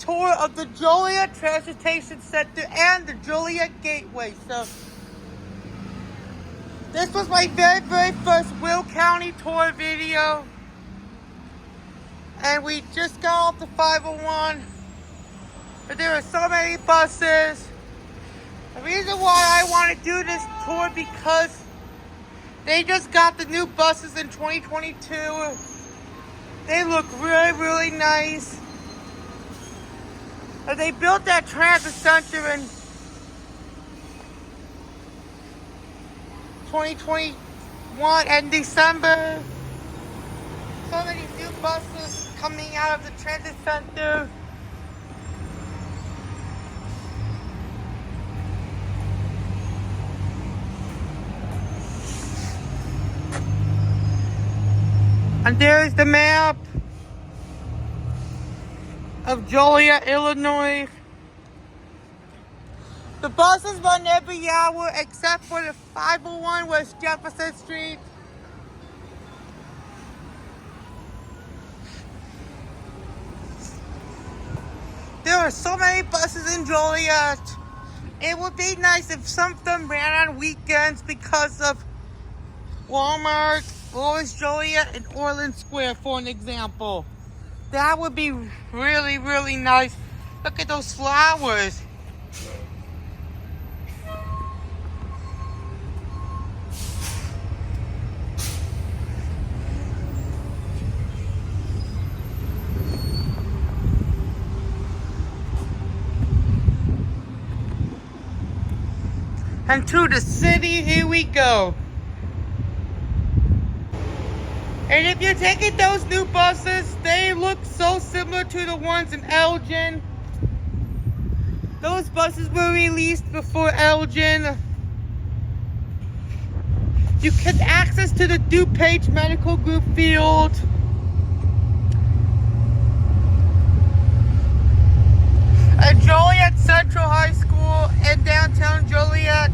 tour of the Joliet Transportation Center and the Joliet Gateway. So this was my very first Will County tour video. And we just got off the 501. But there are so many buses. The reason why I want to do this tour because they just got the new buses in 2022. They look really nice. They built that transit center in 2021 and December. So many new buses coming out of the transit center. And there's the map of Joliet, Illinois. The buses run every hour except for the 501 West Jefferson Street. There are so many buses in Joliet. It would be nice if some of them ran on weekends because of Walmart, West Joliet, and Orland Square, for an example. That would be really nice. Look at those flowers. And to the city, here we go. And if you're taking those new buses, they look so similar to the ones in Elgin. Those buses were released before Elgin. You get access to the DuPage Medical Group field. At Joliet Central High School in downtown Joliet.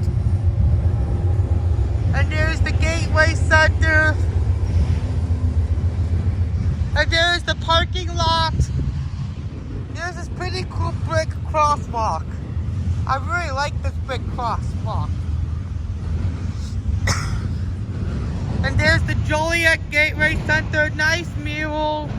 And there's the Gateway Center. And there's the parking lot. There's this pretty cool brick crosswalk. I really like this brick crosswalk. And there's the Joliet Gateway Center. Nice mural.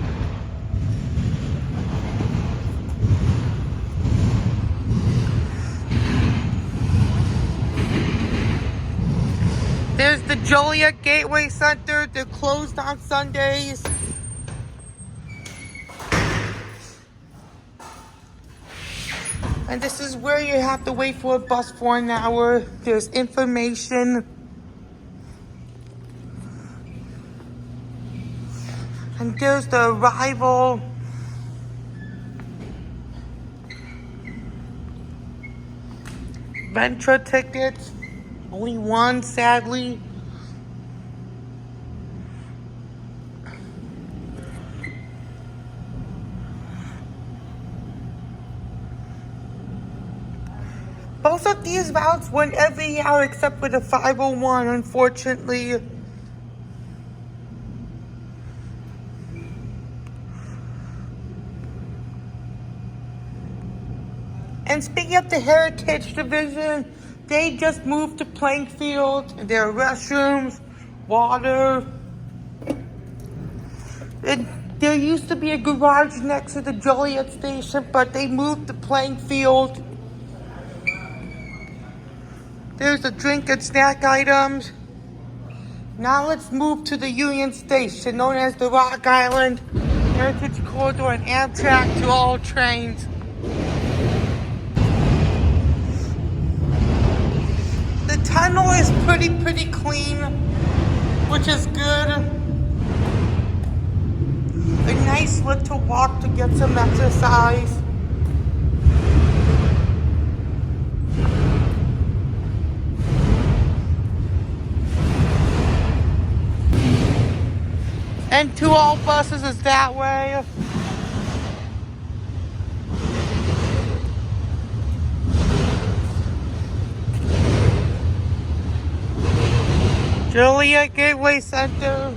There's the Joliet Gateway Center. They're closed on Sundays. And this is where you have to wait for a bus for an hour. There's information. And there's the arrival. Metra tickets. Only one, sadly. Both of these routes went every hour except for the 501, unfortunately. And speaking of the Heritage Division, they just moved to Plainfield. And there are restrooms, water. And there used to be a garage next to the Joliet station, but they moved to Plainfield. There's the drink and snack items. Now let's move to the Union Station, known as the Rock Island Heritage Corridor and Amtrak to all trains. The tunnel is pretty clean, which is good. A nice little walk to get some exercise. And to all buses is that way. Joliet Gateway Center.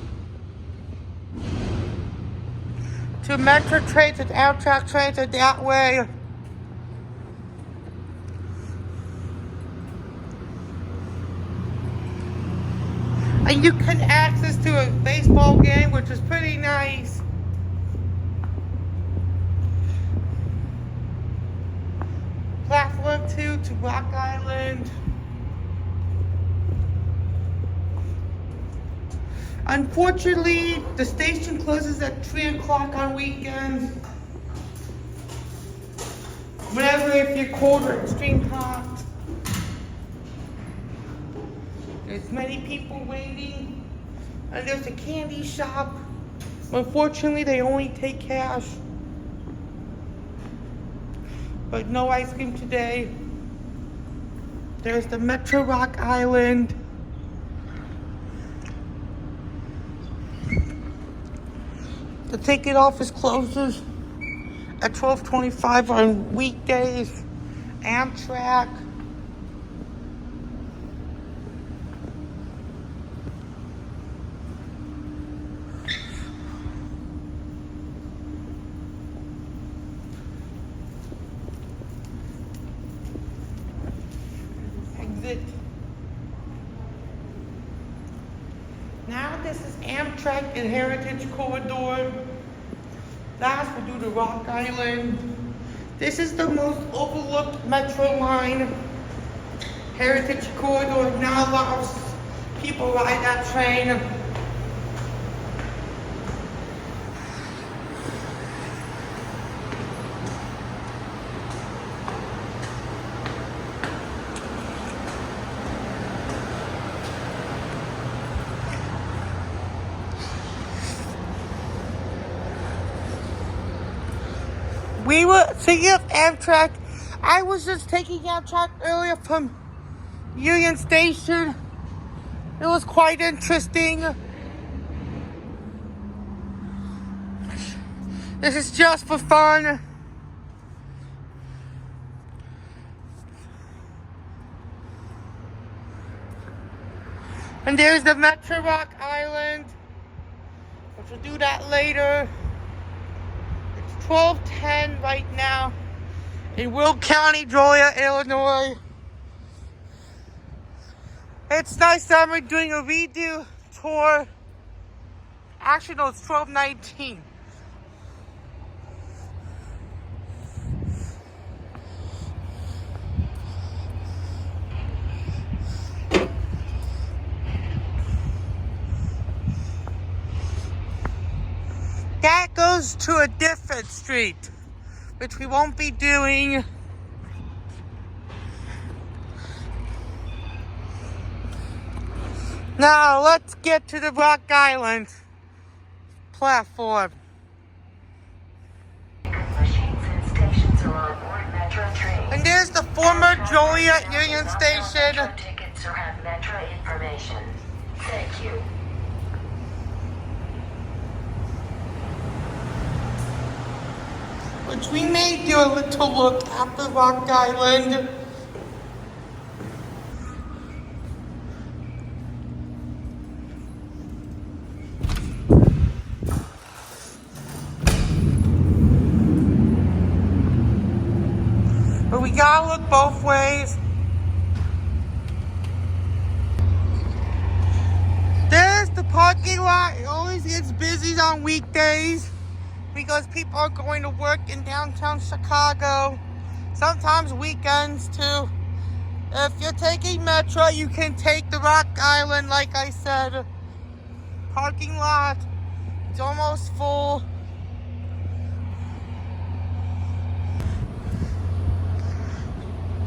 to Metra trains and Amtrak trains are that way. And you can access to a baseball game, which is pretty nice. Platform 2 to Rock Island. Unfortunately, the station closes at 3 o'clock on weekends. Whenever if you're cold or extreme hot. There's many people waiting. And there's a candy shop. Unfortunately, they only take cash. But no ice cream today. There's the Metro Rock Island. The ticket office closes at 12:25 on weekdays. Amtrak. Exit. Now this is Amtrak and Heritage Corridor. Last we'll do the Rock Island. This is the most overlooked Metra Line. Heritage Corridor now allows people ride that train. We were thinking of Amtrak. I was just taking Amtrak earlier from Union Station. It was quite interesting. This is just for fun. And there's the Metro Rock Island, which we'll do that later. 12:10 right now in Will County, Joliet, Illinois. It's nice that we're doing a redo tour. Actually, no, it's 12:19. That goes to a different street, which we won't be doing. Now, let's get to the Rock Island platform. And there's the former Joliet Union Station. Tickets or have Metra information. Thank you. Which we may do a little look at the Rock Island. But we gotta look both ways. There's the parking lot. It always gets busy on weekdays, because people are going to work in downtown Chicago. Sometimes weekends too. If you're taking Metra, you can take the Rock Island, like I said. Parking lot, it's almost full.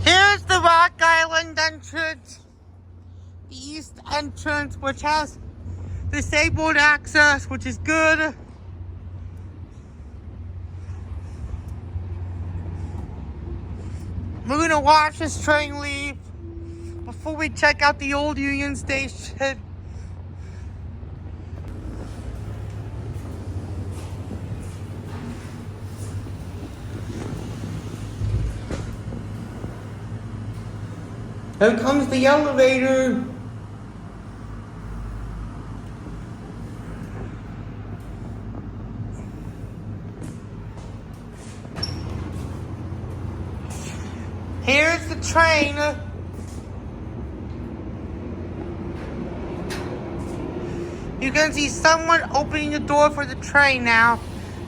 Here's the Rock Island entrance. The east entrance, which has disabled access, which is good. We're gonna watch this train leave before we check out the old Union Station. Here comes the elevator. Here's the train. You can see someone opening the door for the train now.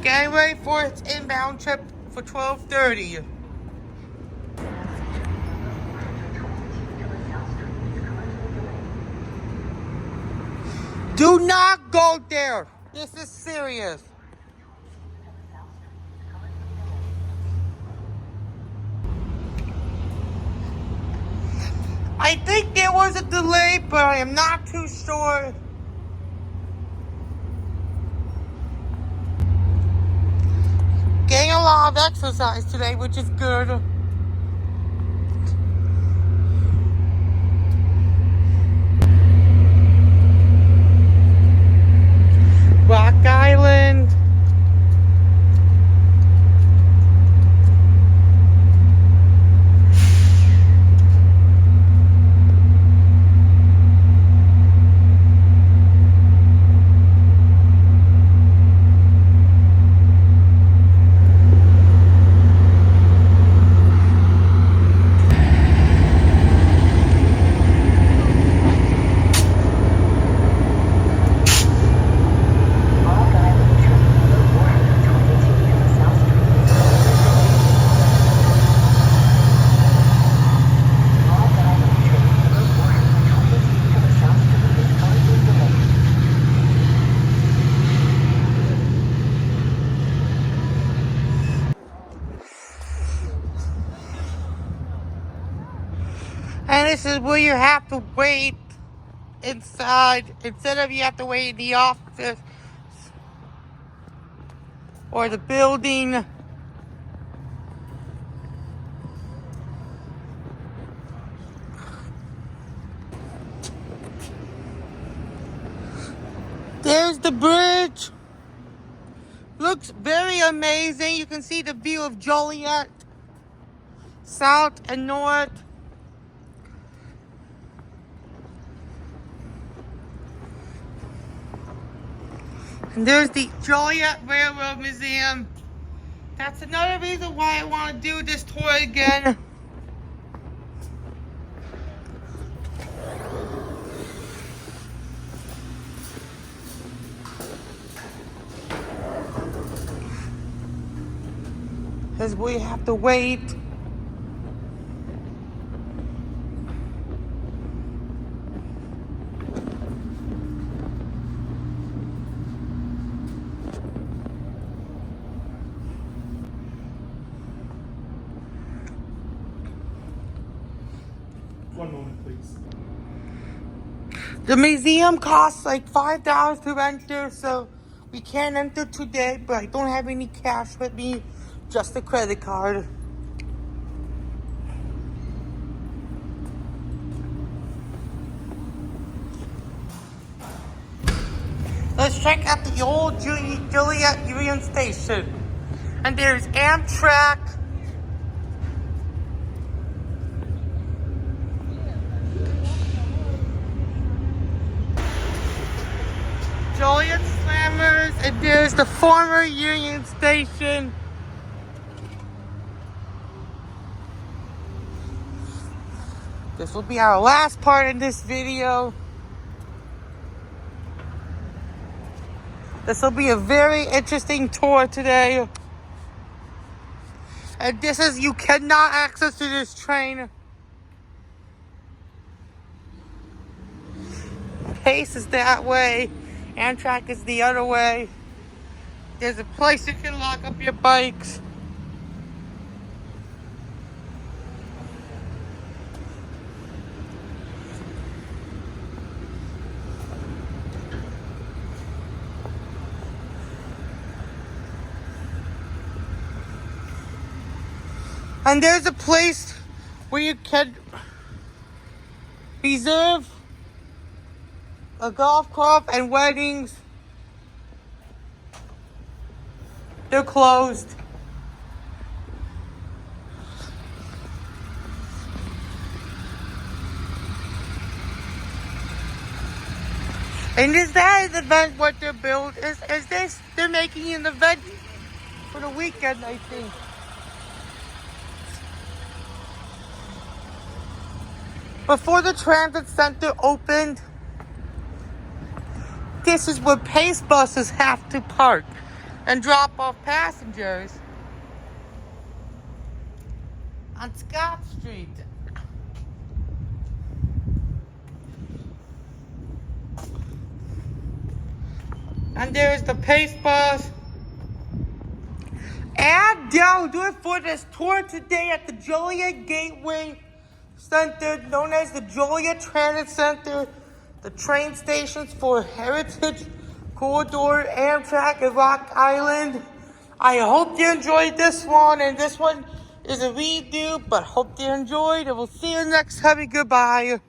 Getting ready for its inbound trip for 12:30. Do not go there. This is serious. I think there was a delay, but I am not too sure. Getting a lot of exercise today, which is good. Rock Island. And this is where you have to wait inside instead of you have to wait in the office or the building. There's the bridge. Looks very amazing. You can see the view of Joliet, South and North. And there's the Joliet Railroad Museum. That's another reason why I want to do this tour again. Because we have to wait. One moment, please. The museum costs like $5 to enter, so we can't enter today, but I don't have any cash with me, just a credit card. Let's check out the old Joliet Union Station. And there's Amtrak. Joliet Slammers, and there's the former Union Station. This will be our last part in this video. This will be a very interesting tour today. And this is, you cannot access to this train. Pace is that way. Amtrak is the other way. There's a place you can lock up your bikes. And there's a place where you can reserve a golf club and weddings. They're closed. And is that an event what they're building? Is this, they're making an event for the weekend, I think. Before the transit center opened, this is where Pace buses have to park and drop off passengers on Scott Street. And there's the Pace bus. And that'll do it for this tour today at the Joliet Gateway Center, known as the Joliet Transit Center, the train stations for Heritage Corridor, Amtrak, and Rock Island. I hope you enjoyed this one, and this one is a redo, but hope you enjoyed, and we'll see you next time. Goodbye.